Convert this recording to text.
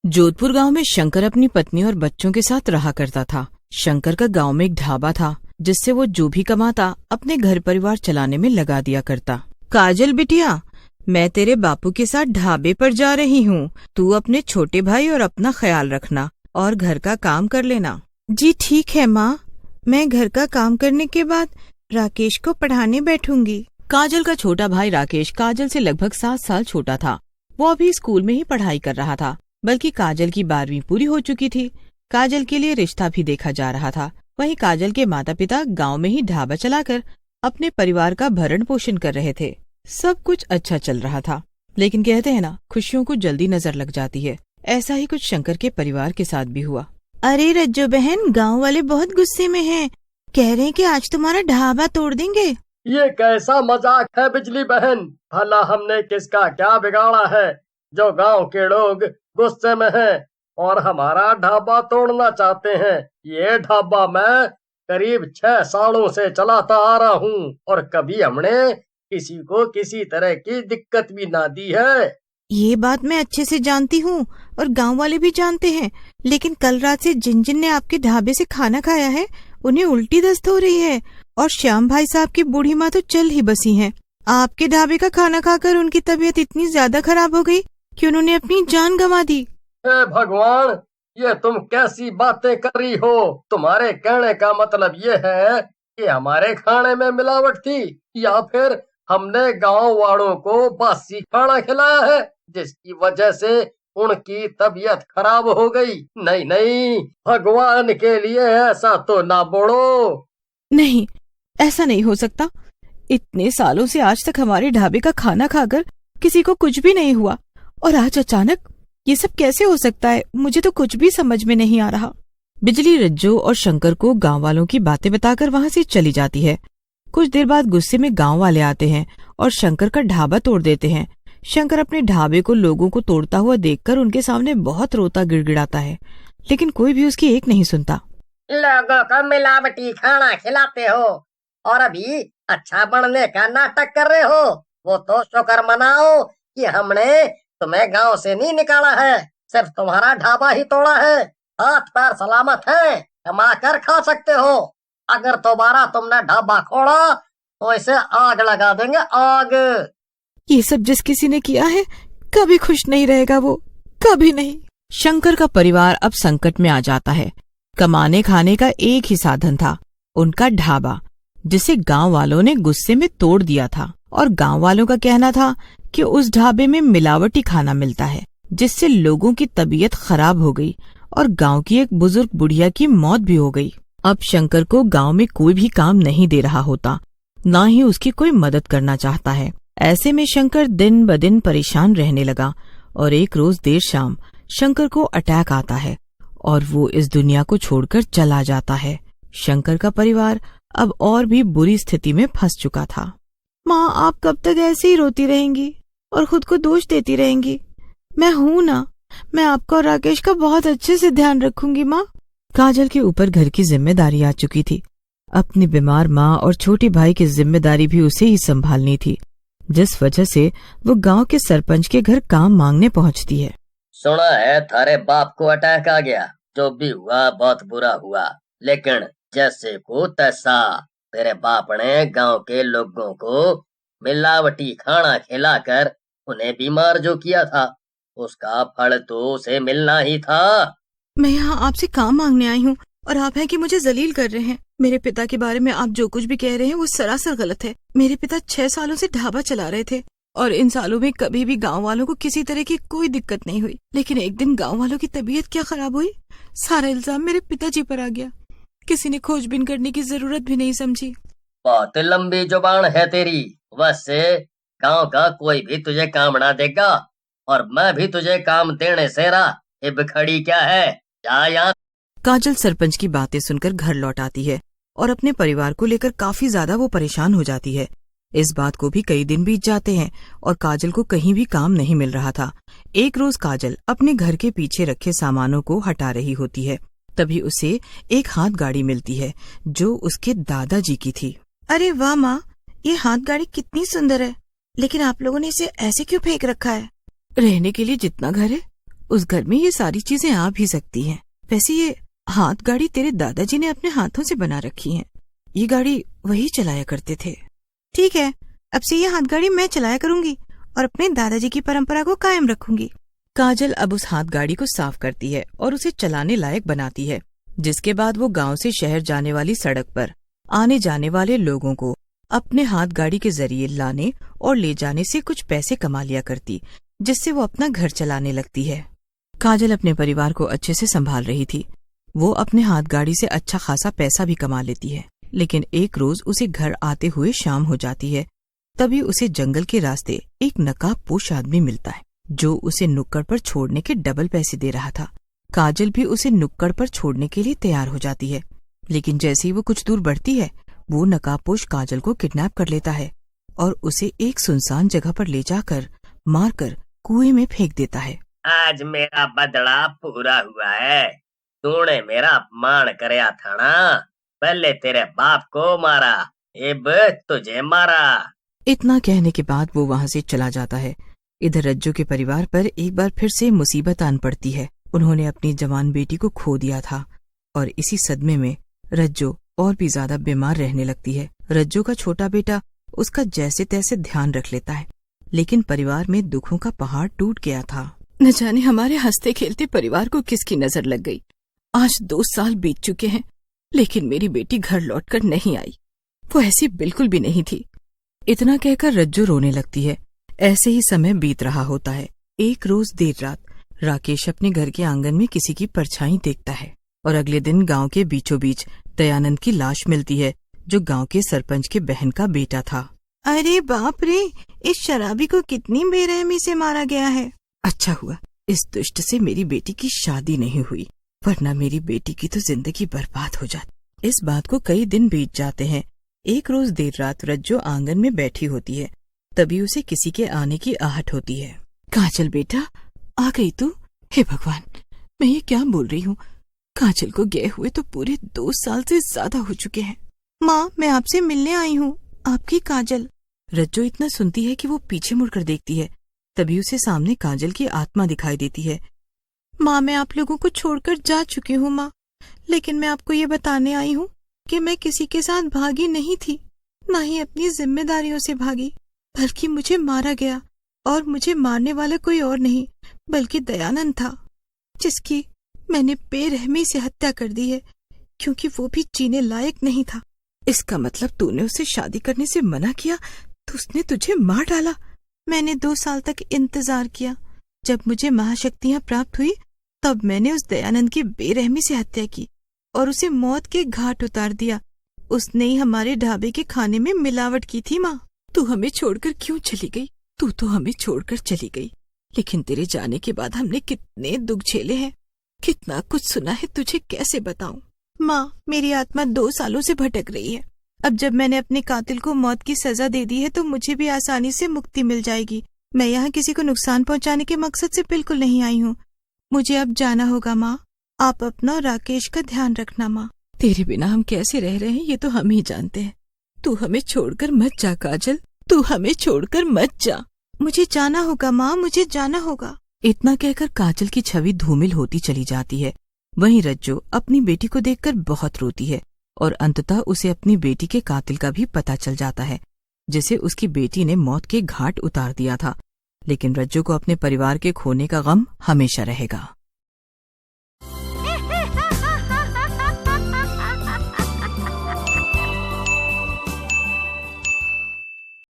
जोधपुर गांव में शंकर अपनी पत्नी और बच्चों के साथ रहा करता था। शंकर का गांव में एक ढाबा था जिससे वो जो भी कमाता अपने घर परिवार चलाने में लगा दिया करता। काजल बिटिया, मैं तेरे बापू के साथ ढाबे पर जा रही हूँ। तू अपने छोटे भाई और अपना ख्याल रखना और घर का काम कर लेना। जी ठीक है माँ, मैं घर का काम करने के बाद राकेश को पढ़ाने बैठूंगी। काजल का छोटा भाई राकेश काजल से लगभग 7 साल छोटा था। वो अभी स्कूल में ही पढ़ाई कर रहा था, बल्कि काजल की 12वीं पूरी हो चुकी थी। काजल के लिए रिश्ता भी देखा जा रहा था। वहीं काजल के माता पिता गांव में ही ढाबा चलाकर अपने परिवार का भरण पोषण कर रहे थे। सब कुछ अच्छा चल रहा था, लेकिन कहते हैं ना, खुशियों को जल्दी नजर लग जाती है। ऐसा ही कुछ शंकर के परिवार के साथ भी हुआ। अरे रज्जो बहन, गांव वाले बहुत गुस्से में हैं। कह रहे हैं कि आज तुम्हारा ढाबा तोड़ देंगे। ये कैसा मजाक है बिजली बहन? भला हमने किसका क्या बिगाड़ा है जो गांव के लोग गुस्से में हैं और हमारा ढाबा तोड़ना चाहते हैं? ये ढाबा मैं करीब 6 सालों से चलाता आ रहा हूँ और कभी हमने किसी को किसी तरह की दिक्कत भी ना दी है। ये बात मैं अच्छे से जानती हूँ और गांव वाले भी जानते हैं, लेकिन कल रात से जिन जिन ने आपके ढाबे से खाना खाया है उन्हें उल्टी दस्त हो रही है और श्याम भाई साहब की बूढ़ी माँ तो चल ही बसी हैं। आपके ढाबे का खाना खाकर उनकी तबीयत इतनी ज्यादा खराब हो गई कि उन्होंने अपनी जान गंवा दी। हे भगवान, ये तुम कैसी बातें कर रही हो? तुम्हारे कहने का मतलब ये है कि हमारे खाने में मिलावट थी या फिर हमने गांव वालों को बासी खाना खिलाया है जिसकी वजह से उनकी तबीयत खराब हो गई? नहीं नहीं, भगवान के लिए ऐसा तो ना बोलो। नहीं, ऐसा नहीं हो सकता। इतने सालों से आज तक हमारे ढाबे का खाना खाकर किसी को कुछ भी नहीं हुआ और आज अचानक ये सब कैसे हो सकता है? मुझे तो कुछ भी समझ में नहीं आ रहा। बिजली रज्जो और शंकर को गांव वालों की बातें बताकर वहां से चली जाती है। कुछ देर बाद गुस्से में गांव वाले आते हैं और शंकर का ढाबा तोड़ देते हैं। शंकर अपने ढाबे को लोगों को तोड़ता हुआ देखकर उनके सामने बहुत रोता गिड़गिड़ाता है, लेकिन कोई भी उसकी एक नहीं सुनता। लोगों को मिलावटी खाना खिलाते हो और अभी अच्छा बनने का नाटक कर रहे हो। वो तो शुक्र मनाओ कि हमने तुम्हें गांव से नहीं निकाला है, सिर्फ तुम्हारा ढाबा ही तोड़ा है। हाथ पैर सलामत है, कमा कर खा सकते हो। अगर दोबारा तुमने ढाबा खोला तो इसे आग लगा देंगे, आग। ये सब जिस किसी ने किया है कभी खुश नहीं रहेगा, वो कभी नहीं। शंकर का परिवार अब संकट में आ जाता है। कमाने खाने का एक ही साधन था, उनका ढाबा, जिसे गांव वालों ने गुस्से में तोड़ दिया था। और गांव वालों का कहना था कि उस ढाबे में मिलावटी खाना मिलता है, जिससे लोगों की तबीयत खराब हो गई और गांव की एक बुजुर्ग बुढ़िया की मौत भी हो गई। अब शंकर को गांव में कोई भी काम नहीं दे रहा होता, न ही उसकी कोई मदद करना चाहता है। ऐसे में शंकर दिन ब दिन परेशान रहने लगा और एक रोज देर शाम शंकर को अटैक आता है और वो इस दुनिया को छोड़कर चला जाता है। शंकर का परिवार अब और भी बुरी स्थिति में फंस चुका था। माँ, आप कब तक ऐसे ही रोती रहेंगी और खुद को दोष देती रहेंगी? मैं हूँ ना, मैं आपका और राकेश का बहुत अच्छे से ध्यान रखूंगी माँ। काजल के ऊपर घर की जिम्मेदारी आ चुकी थी। अपनी बीमार माँ और छोटे भाई की जिम्मेदारी भी उसे ही संभालनी थी, जिस वजह से वो गांव के सरपंच के घर काम मांगने पहुंचती है। सुना है थारे बाप को अटैक आ गया। जो भी हुआ बहुत बुरा हुआ, लेकिन जैसे को तैसा तेरे बाप ने गांव के लोगों को मिलावटी खाना खिलाकर उन्हें बीमार जो किया था, उसका फल तो उसे मिलना ही था। मैं यहाँ आपसे काम मांगने आई हूँ और आप हैं कि मुझे जलील कर रहे हैं। मेरे पिता के बारे में आप जो कुछ भी कह रहे हैं वो सरासर गलत है। मेरे पिता 6 सालों से ढाबा चला रहे थे और इन सालों में कभी भी गांव वालों को किसी तरह की कोई दिक्कत नहीं हुई, लेकिन एक दिन गांव वालों की तबीयत क्या खराब हुई, सारा इल्जाम मेरे पिताजी पर आ गया। किसी ने खोजबीन करने की जरूरत भी नहीं समझी। बहुत लंबी जुबान है तेरी। वैसे गांव का कोई भी तुझे काम ना देगा और मैं भी तुझे काम देने से रहा। इब खड़ी क्या है, जा यहाँ। काजल सरपंच की बातें सुनकर घर लौट आती है और अपने परिवार को लेकर काफी ज्यादा वो परेशान हो जाती है। इस बात को भी कई दिन बीत जाते हैं और काजल को कहीं भी काम नहीं मिल रहा था। एक रोज काजल अपने घर के पीछे रखे सामानों को हटा रही होती है, तभी उसे एक हाथ गाड़ी मिलती है जो उसके दादाजी की थी। अरे वाह माँ, ये हाथ गाड़ी कितनी सुंदर है, लेकिन आप लोगों ने इसे ऐसे क्यों फेंक रखा है? रहने के लिए जितना घर है उस घर में ये सारी चीजें आ भी सकती हैं। वैसे ये हाथ गाड़ी तेरे दादाजी ने अपने हाथों से बना रखी है। ये गाड़ी वही चलाया करते थे। ठीक है, अब से ये हाथ गाड़ी मैं चलाया करूंगी और अपने दादाजी की परंपरा को कायम रखूंगी। काजल अब उस हाथ गाड़ी को साफ करती है और उसे चलाने लायक बनाती है, जिसके बाद वो गांव से शहर जाने वाली सड़क पर आने जाने वाले लोगों को अपने हाथ गाड़ी के जरिए लाने और ले जाने से कुछ पैसे कमा लिया करती, जिससे वो अपना घर चलाने लगती है। काजल अपने परिवार को अच्छे से संभाल रही थी। वो अपने हाथ गाड़ी से अच्छा खासा पैसा भी कमा लेती है, लेकिन एक रोज उसे घर आते हुए शाम हो जाती है। तभी उसे जंगल के रास्ते एक नकाबपोश आदमी मिलता है, जो उसे नुक्कड़ पर छोड़ने के डबल पैसे दे रहा था। काजल भी उसे नुक्कड़ पर छोड़ने के लिए तैयार हो जाती है, लेकिन जैसे ही वो कुछ दूर बढ़ती है, वो नकाबपोश काजल को किडनैप कर लेता है और उसे एक सुनसान जगह पर ले जाकर मारकर कुएं में फेंक देता है। आज मेरा बदला पूरा हुआ है। तूने मेरा अपमान करया था ना, पहले तेरे बाप को मारा, अब तुझे मारा। इतना कहने के बाद वो वहाँ से चला जाता है। इधर रज्जो के परिवार पर एक बार फिर से मुसीबत आन पड़ती है। उन्होंने अपनी जवान बेटी को खो दिया था और इसी सदमे में रज्जो और भी ज्यादा बीमार रहने लगती है। रज्जो का छोटा बेटा उसका जैसे तैसे ध्यान रख लेता है, लेकिन परिवार में दुखों का पहाड़ टूट गया था। न जाने हमारे हंसते खेलते परिवार को किसकी नजर लग गई। आज 2 साल बीत चुके हैं, लेकिन मेरी बेटी घर लौटकर नहीं आई। वो ऐसी बिल्कुल भी नहीं थी। इतना कहकर रज्जो रोने लगती है। ऐसे ही समय बीत रहा होता है। एक रोज देर रात राकेश अपने घर के आंगन में किसी की परछाई देखता है और अगले दिन गांव के बीचों बीच दयानंद की लाश मिलती है, जो गांव के सरपंच के बहन का बेटा था। अरे बाप रे, इस शराबी को कितनी बेरहमी से मारा गया है। अच्छा हुआ इस दुष्ट से मेरी बेटी की शादी नहीं हुई, वरना मेरी बेटी की तो जिंदगी बर्बाद हो जाती। इस बात को कई दिन बीत जाते हैं। एक रोज देर रात रज्जो आंगन में बैठी होती है, तभी उसे किसी के आने की आहट होती है। काजल बेटा, आ गई तू? हे भगवान, मैं ये क्या बोल रही हूँ। काजल को गए हुए तो पूरे 2 साल से ज्यादा हो चुके हैं। माँ, मैं आपसे मिलने आई हूँ, आपकी काजल। रज्जो इतना सुनती है कि वो पीछे मुड़कर देखती है। तभी उसे सामने काजल की आत्मा दिखाई देती है। माँ, मैं आप लोगों को छोड़कर जा चुकी हूँ माँ, लेकिन मैं आपको ये बताने आई हूँ कि मैं किसी के साथ भागी नहीं थी, न ही अपनी जिम्मेदारियों से भागी, बल्कि मुझे मारा गया। और मुझे मारने वाला कोई और नहीं बल्कि दयानंद था, जिसकी मैंने बेरहमी से हत्या कर दी है, क्योंकि वो भी जीने लायक नहीं था। इसका मतलब तूने उसे शादी करने से मना किया तो उसने तुझे मार डाला। मैंने 2 साल तक इंतजार किया। जब मुझे महाशक्तियां प्राप्त हुई, तब मैंने उस दयानंद की बेरहमी से हत्या की और उसे मौत के घाट उतार दिया। उसने ही हमारे ढाबे के खाने में मिलावट की थी। माँ, तू हमें छोड़कर क्यों चली गई? तू तो हमें छोड़कर चली गई, लेकिन तेरे जाने के बाद हमने कितने दुख झेले हैं, कितना कुछ सुना है, तुझे कैसे बताऊं। माँ, मेरी आत्मा 2 सालों से भटक रही है। अब जब मैंने अपने कातिल को मौत की सजा दे दी है, तो मुझे भी आसानी से मुक्ति मिल जाएगी। मैं यहाँ किसी को नुकसान पहुँचाने के मकसद से बिल्कुल नहीं आई हूँ। मुझे अब जाना होगा माँ। आप अपना और राकेश का ध्यान रखना माँ। तेरे बिना हम कैसे रह रहे हैं ये तो हम ही जानते हैं। तू हमें छोड़कर मत जा काजल, तू हमें छोड़कर मत जा। मुझे जाना होगा माँ, मुझे जाना होगा। इतना कहकर काजल की छवि धूमिल होती चली जाती है। वहीं रज्जो अपनी बेटी को देखकर बहुत रोती है और अंततः उसे अपनी बेटी के कातिल का भी पता चल जाता है, जिसे उसकी बेटी ने मौत के घाट उतार दिया था। लेकिन रज्जो को अपने परिवार के खोने का गम हमेशा रहेगा।